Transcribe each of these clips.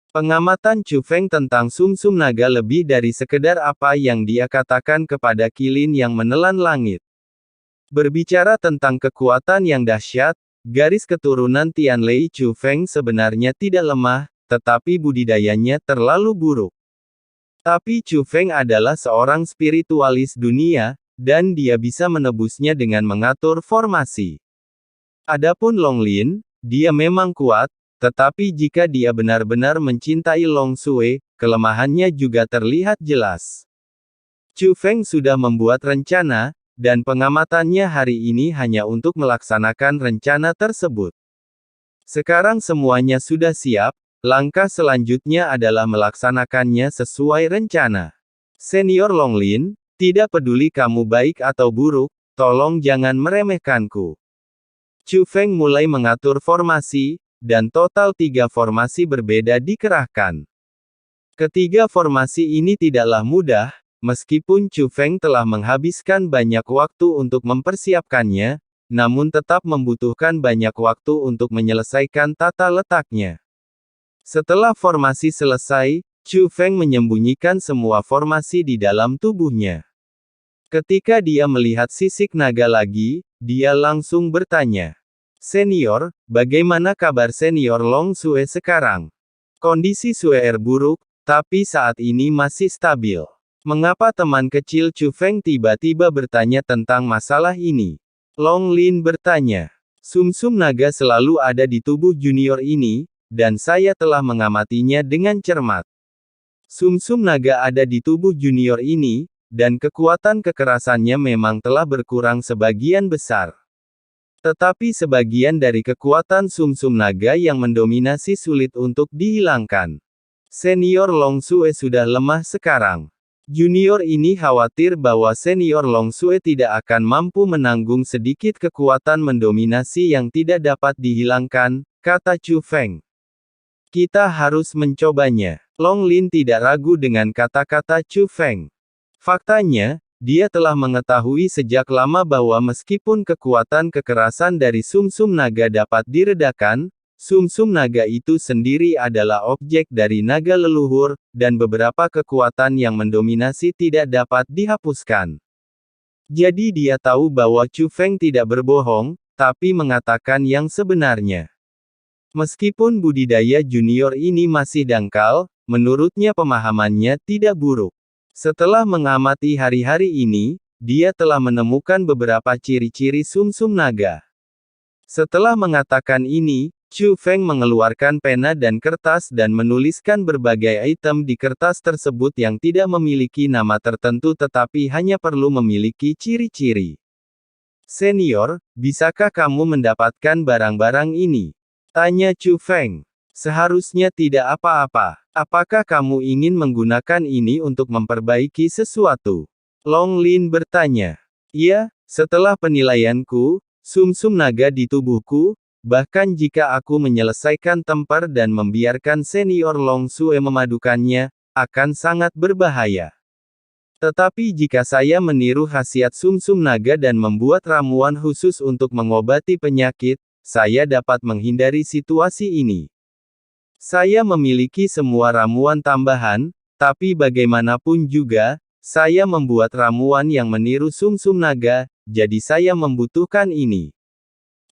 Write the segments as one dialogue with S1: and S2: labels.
S1: Pengamatan Chu Feng tentang sumsum naga lebih dari sekedar apa yang dia katakan kepada Qilin yang menelan langit. Berbicara tentang kekuatan yang dahsyat, garis keturunan Tianlei Chu Feng sebenarnya tidak lemah, tetapi budidayanya terlalu buruk. Tapi Chu Feng adalah seorang spiritualis dunia, dan dia bisa menebusnya dengan mengatur formasi. Adapun Long Lin, dia memang kuat, tetapi jika dia benar-benar mencintai Long Sui, kelemahannya juga terlihat jelas. Chu Feng sudah membuat rencana, dan pengamatannya hari ini hanya untuk melaksanakan rencana tersebut. Sekarang semuanya sudah siap, langkah selanjutnya adalah melaksanakannya sesuai rencana. Senior Long Lin, tidak peduli kamu baik atau buruk, tolong jangan meremehkanku. Chu Feng mulai mengatur formasi, dan total 3 formasi berbeda dikerahkan. Ketiga formasi ini tidaklah mudah, meskipun Chu Feng telah menghabiskan banyak waktu untuk mempersiapkannya, namun tetap membutuhkan banyak waktu untuk menyelesaikan tata letaknya. Setelah formasi selesai, Chu Feng menyembunyikan semua formasi di dalam tubuhnya. Ketika dia melihat sisik naga lagi, dia langsung bertanya. Senior, bagaimana kabar senior Long Sui sekarang? Kondisi Suer buruk, tapi saat ini masih stabil. Mengapa teman kecil Chu Feng tiba-tiba bertanya tentang masalah ini? Long Lin bertanya. Sumsum naga selalu ada di tubuh junior ini, dan saya telah mengamatinya dengan cermat. Sumsum naga ada di tubuh junior ini, dan kekuatan kekerasannya memang telah berkurang sebagian besar. Tetapi sebagian dari kekuatan sumsum naga yang mendominasi sulit untuk dihilangkan. Senior Long Sui sudah lemah sekarang. Junior ini khawatir bahwa senior Long Sui tidak akan mampu menanggung sedikit kekuatan mendominasi yang tidak dapat dihilangkan, kata Chu Feng. Kita harus mencobanya. Long Lin tidak ragu dengan kata-kata Chu Feng. Faktanya, dia telah mengetahui sejak lama bahwa meskipun kekuatan kekerasan dari sumsum naga dapat diredakan, sumsum naga itu sendiri adalah objek dari naga leluhur, dan beberapa kekuatan yang mendominasi tidak dapat dihapuskan. Jadi dia tahu bahwa Chu Feng tidak berbohong, tapi mengatakan yang sebenarnya. Meskipun budidaya junior ini masih dangkal, menurutnya pemahamannya tidak buruk. Setelah mengamati hari-hari ini, dia telah menemukan beberapa ciri-ciri sumsum naga. Setelah mengatakan ini, Chu Feng mengeluarkan pena dan kertas dan menuliskan berbagai item di kertas tersebut yang tidak memiliki nama tertentu tetapi hanya perlu memiliki ciri-ciri. Senior, bisakah kamu mendapatkan barang-barang ini? Tanya Chu Feng. Seharusnya tidak apa-apa. Apakah kamu ingin menggunakan ini untuk memperbaiki sesuatu? Long Lin bertanya. Iya, setelah penilaianku, sumsum naga di tubuhku, bahkan jika aku menyelesaikan tempar dan membiarkan senior Long Sui memadukannya, akan sangat berbahaya. Tetapi jika saya meniru khasiat sumsum naga dan membuat ramuan khusus untuk mengobati penyakit, saya dapat menghindari situasi ini. Saya memiliki semua ramuan tambahan, tapi bagaimanapun juga, saya membuat ramuan yang meniru sumsum naga, jadi saya membutuhkan ini.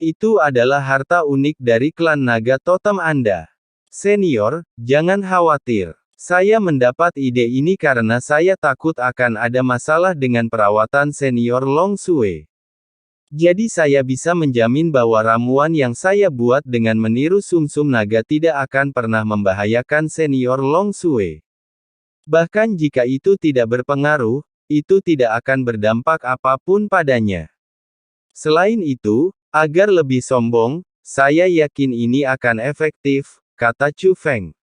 S1: Itu adalah harta unik dari klan naga totem Anda. Senior, jangan khawatir. Saya mendapat ide ini karena saya takut akan ada masalah dengan perawatan senior Long Sui. Jadi saya bisa menjamin bahwa ramuan yang saya buat dengan meniru sumsum naga tidak akan pernah membahayakan senior Long Sui. Bahkan jika itu tidak berpengaruh, itu tidak akan berdampak apapun padanya. Selain itu, agar lebih sombong, saya yakin ini akan efektif, kata Chu Feng.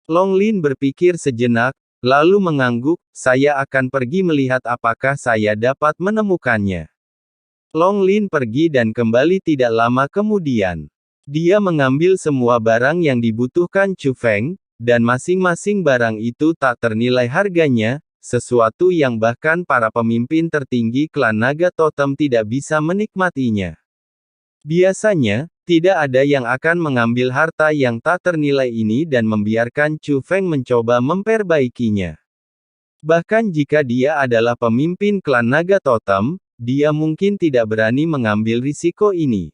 S1: Long Lin berpikir sejenak, lalu mengangguk, saya akan pergi melihat apakah saya dapat menemukannya. Long Lin pergi dan kembali tidak lama kemudian. Dia mengambil semua barang yang dibutuhkan Chu Feng, dan masing-masing barang itu tak ternilai harganya, sesuatu yang bahkan para pemimpin tertinggi klan naga totem tidak bisa menikmatinya. Biasanya, Tidak ada yang akan mengambil harta yang tak ternilai ini dan membiarkan Chu Feng mencoba memperbaikinya. Bahkan jika dia adalah pemimpin klan naga totem, dia mungkin tidak berani mengambil risiko ini.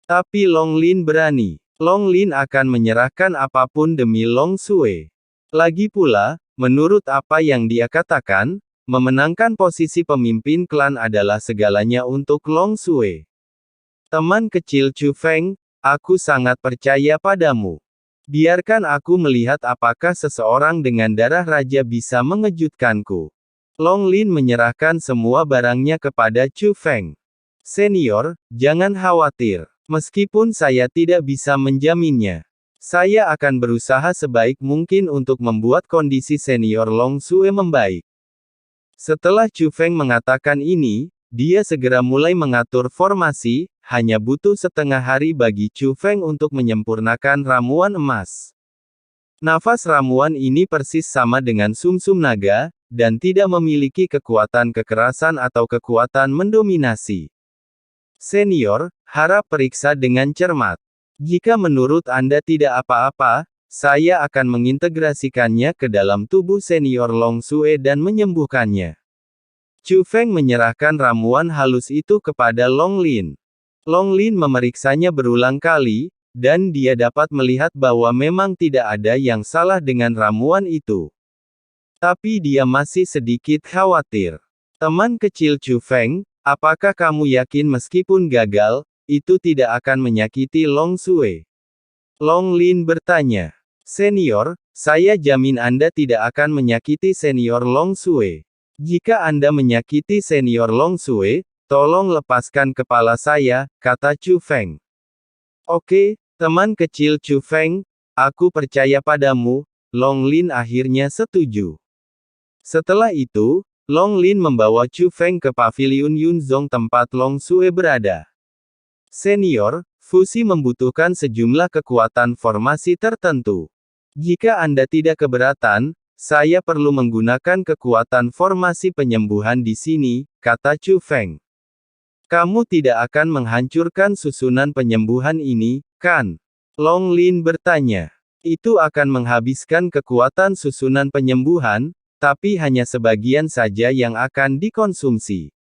S1: Tapi Long Lin berani. Long Lin akan menyerahkan apapun demi Long Sui. Lagi pula, menurut apa yang dia katakan, memenangkan posisi pemimpin klan adalah segalanya untuk Long Sui. Teman kecil Chu Feng, aku sangat percaya padamu. Biarkan aku melihat apakah seseorang dengan darah raja bisa mengejutkanku. Long Lin menyerahkan semua barangnya kepada Chu Feng. Senior, jangan khawatir. Meskipun saya tidak bisa menjaminnya, saya akan berusaha sebaik mungkin untuk membuat kondisi senior Long Sui membaik. Setelah Chu Feng mengatakan ini, dia segera mulai mengatur formasi. Hanya butuh setengah hari bagi Chu Feng untuk menyempurnakan ramuan emas. Nafas ramuan ini persis sama dengan sumsum naga, dan tidak memiliki kekuatan kekerasan atau kekuatan mendominasi. Senior, harap periksa dengan cermat. Jika menurut Anda tidak apa-apa, saya akan mengintegrasikannya ke dalam tubuh senior Long Sui dan menyembuhkannya. Chu Feng menyerahkan ramuan halus itu kepada Long Lin. Long Lin memeriksanya berulang kali, dan dia dapat melihat bahwa memang tidak ada yang salah dengan ramuan itu. Tapi dia masih sedikit khawatir. Teman kecil Chu Feng, apakah kamu yakin meskipun gagal, itu tidak akan menyakiti Long Sui? Long Lin bertanya. Senior, saya jamin Anda tidak akan menyakiti senior Long Sui. Jika Anda menyakiti senior Long Sui, tolong lepaskan kepala saya, kata Chu Feng. Oke, teman kecil Chu Feng, aku percaya padamu. Long Lin akhirnya setuju. Setelah itu, Long Lin membawa Chu Feng ke paviliun Yunzong tempat Long Sui berada. Senior, fusi membutuhkan sejumlah kekuatan formasi tertentu. Jika Anda tidak keberatan, saya perlu menggunakan kekuatan formasi penyembuhan di sini, kata Chu Feng. Kamu tidak akan menghancurkan susunan penyembuhan ini, kan? Long Lin bertanya. Itu akan menghabiskan kekuatan susunan penyembuhan, tapi hanya sebagian saja yang akan dikonsumsi.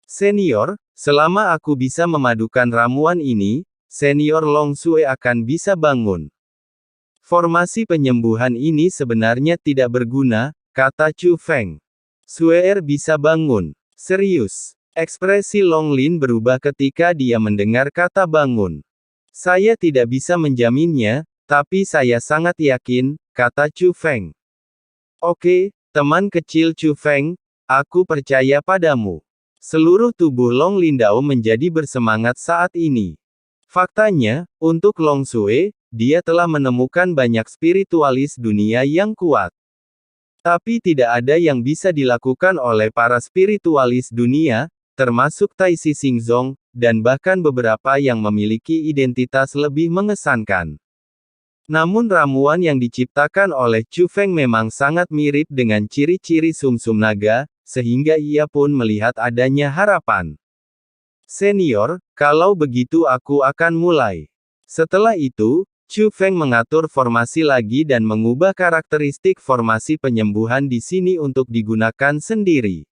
S1: Senior, selama aku bisa memadukan ramuan ini, senior Long Sui akan bisa bangun. Formasi penyembuhan ini sebenarnya tidak berguna, kata Chu Feng. Suier bisa bangun. Serius. Ekspresi Long Lin berubah ketika dia mendengar kata bangun. Saya tidak bisa menjaminnya, tapi saya sangat yakin, kata Chu Feng. Oke, teman kecil Chu Feng, aku percaya padamu. Seluruh tubuh Long Lindao menjadi bersemangat saat ini. Faktanya, untuk Long Sui, dia telah menemukan banyak spiritualis dunia yang kuat. Tapi tidak ada yang bisa dilakukan oleh para spiritualis dunia, termasuk Tai Si Xingzong, dan bahkan beberapa yang memiliki identitas lebih mengesankan. Namun ramuan yang diciptakan oleh Chu Feng memang sangat mirip dengan ciri-ciri sumsum naga, sehingga ia pun melihat adanya harapan. Senior, kalau begitu aku akan mulai. Setelah itu, Chu Feng mengatur formasi lagi dan mengubah karakteristik formasi penyembuhan di sini untuk digunakan sendiri.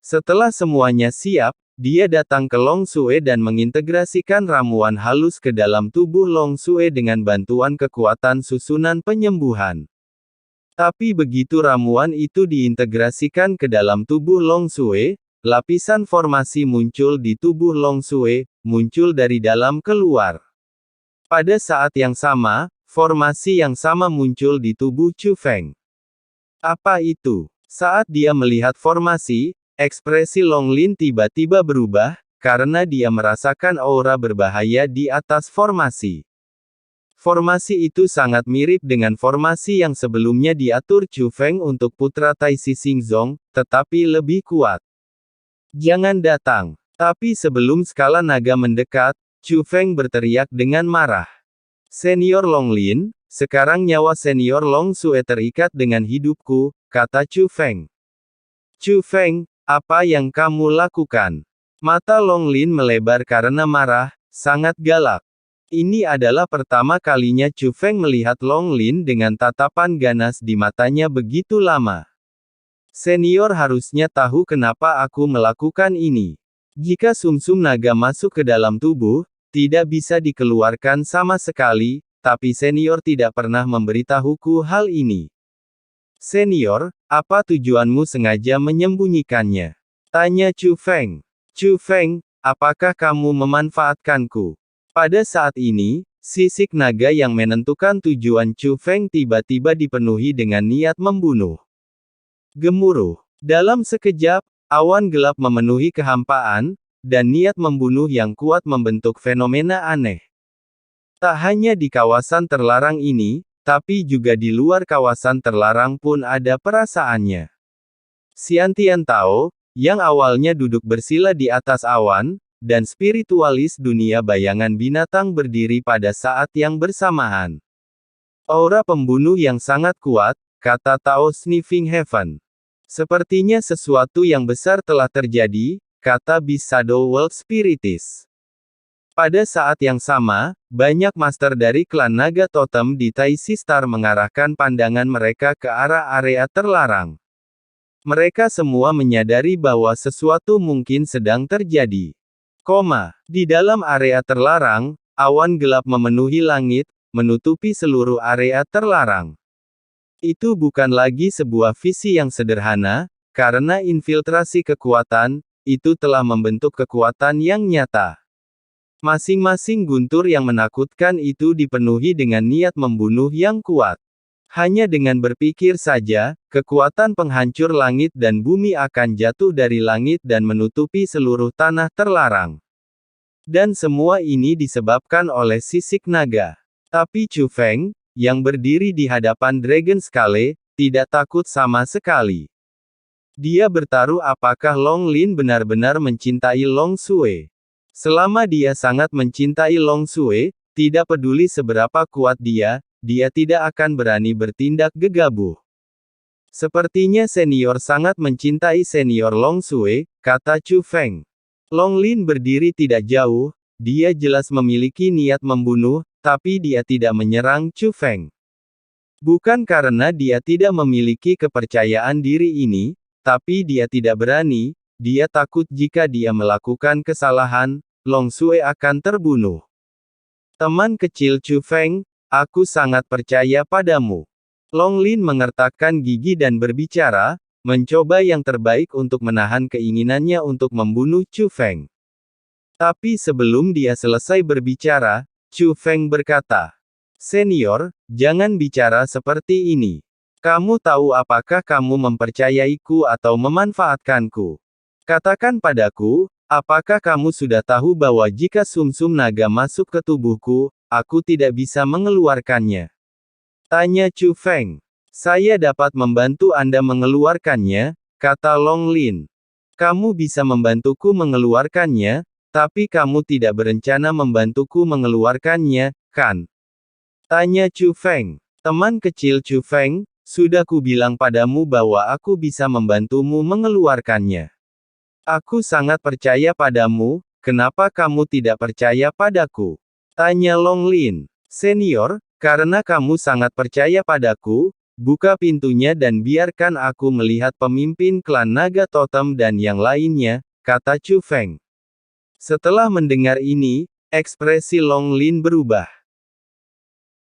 S1: Setelah semuanya siap, dia datang ke Long Sui dan mengintegrasikan ramuan halus ke dalam tubuh Long Sui dengan bantuan kekuatan susunan penyembuhan. Tapi begitu ramuan itu diintegrasikan ke dalam tubuh Long Sui, lapisan formasi muncul di tubuh Long Sui, muncul dari dalam keluar. Pada saat yang sama, formasi yang sama muncul di tubuh Chu Feng. Apa itu? Saat dia melihat formasi, ekspresi Long Lin tiba-tiba berubah, karena dia merasakan aura berbahaya di atas formasi. Formasi itu sangat mirip dengan formasi yang sebelumnya diatur Chu Feng untuk putra Tai Si Xingzong, tetapi lebih kuat. Jangan datang. Tapi sebelum skala naga mendekat, Chu Feng berteriak dengan marah. Senior Long Lin, sekarang nyawa senior Long Sui terikat dengan hidupku, kata Chu Feng. Chu Feng, apa yang kamu lakukan? Mata Long Lin melebar karena marah, sangat galak. Ini adalah pertama kalinya Chu Feng melihat Long Lin dengan tatapan ganas di matanya begitu lama. Senior harusnya tahu kenapa aku melakukan ini. Jika sumsum naga masuk ke dalam tubuh, tidak bisa dikeluarkan sama sekali, tapi senior tidak pernah memberitahuku hal ini. Senior, apa tujuanmu sengaja menyembunyikannya? Tanya Chu Feng. Chu Feng, apakah kamu memanfaatkanku? Pada saat ini, sisik naga yang menentukan tujuan Chu Feng tiba-tiba dipenuhi dengan niat membunuh. Gemuruh. Dalam sekejap, awan gelap memenuhi kehampaan, dan niat membunuh yang kuat membentuk fenomena aneh. Tak hanya di kawasan terlarang ini, tapi juga di luar kawasan terlarang pun ada perasaannya. Xian Tian Tao, yang awalnya duduk bersila di atas awan, dan spiritualis dunia bayangan binatang berdiri pada saat yang bersamaan. Aura pembunuh yang sangat kuat, kata Tao Sniffing Heaven. Sepertinya sesuatu yang besar telah terjadi, kata Beast Shadow World Spiritis. Pada saat yang sama, banyak master dari klan naga totem di Tai Sistar mengarahkan pandangan mereka ke arah area terlarang. Mereka semua menyadari bahwa sesuatu mungkin sedang terjadi. Di dalam area terlarang, awan gelap memenuhi langit, menutupi seluruh area terlarang. Itu bukan lagi sebuah visi yang sederhana, karena infiltrasi kekuatan, itu telah membentuk kekuatan yang nyata. Masing-masing guntur yang menakutkan itu dipenuhi dengan niat membunuh yang kuat. Hanya dengan berpikir saja, kekuatan penghancur langit dan bumi akan jatuh dari langit dan menutupi seluruh tanah terlarang. Dan semua ini disebabkan oleh sisik naga. Tapi Chu Feng, yang berdiri di hadapan Dragon Scale, tidak takut sama sekali. Dia bertaruh apakah Long Lin benar-benar mencintai Long Sui. Selama dia sangat mencintai Long Sui, tidak peduli seberapa kuat dia tidak akan berani bertindak gegabah. Sepertinya senior sangat mencintai senior Long Sui, kata Chu Feng. Long Lin berdiri tidak jauh, dia jelas memiliki niat membunuh, tapi dia tidak menyerang Chu Feng. Bukan karena dia tidak memiliki kepercayaan diri ini, tapi dia tidak berani, dia takut jika dia melakukan kesalahan, Long Sui akan terbunuh. Teman kecil Chu Feng, aku sangat percaya padamu. Long Lin mengertakkan gigi dan berbicara, mencoba yang terbaik untuk menahan keinginannya untuk membunuh Chu Feng. Tapi sebelum dia selesai berbicara, Chu Feng berkata, "Senior, jangan bicara seperti ini. Kamu tahu apakah kamu mempercayaiku atau memanfaatkanku? Katakan padaku, apakah kamu sudah tahu bahwa jika sumsum naga masuk ke tubuhku, aku tidak bisa mengeluarkannya?" Tanya Chu Feng. Saya dapat membantu Anda mengeluarkannya, kata Long Lin. Kamu bisa membantuku mengeluarkannya, tapi kamu tidak berencana membantuku mengeluarkannya, kan? Tanya Chu Feng. Teman kecil Chu Feng, sudah kubilang padamu bahwa aku bisa membantumu mengeluarkannya. Aku sangat percaya padamu, kenapa kamu tidak percaya padaku? Tanya Long Lin. Senior, karena kamu sangat percaya padaku, buka pintunya dan biarkan aku melihat pemimpin klan naga totem dan yang lainnya, kata Chu Feng. Setelah mendengar ini, ekspresi Long Lin berubah.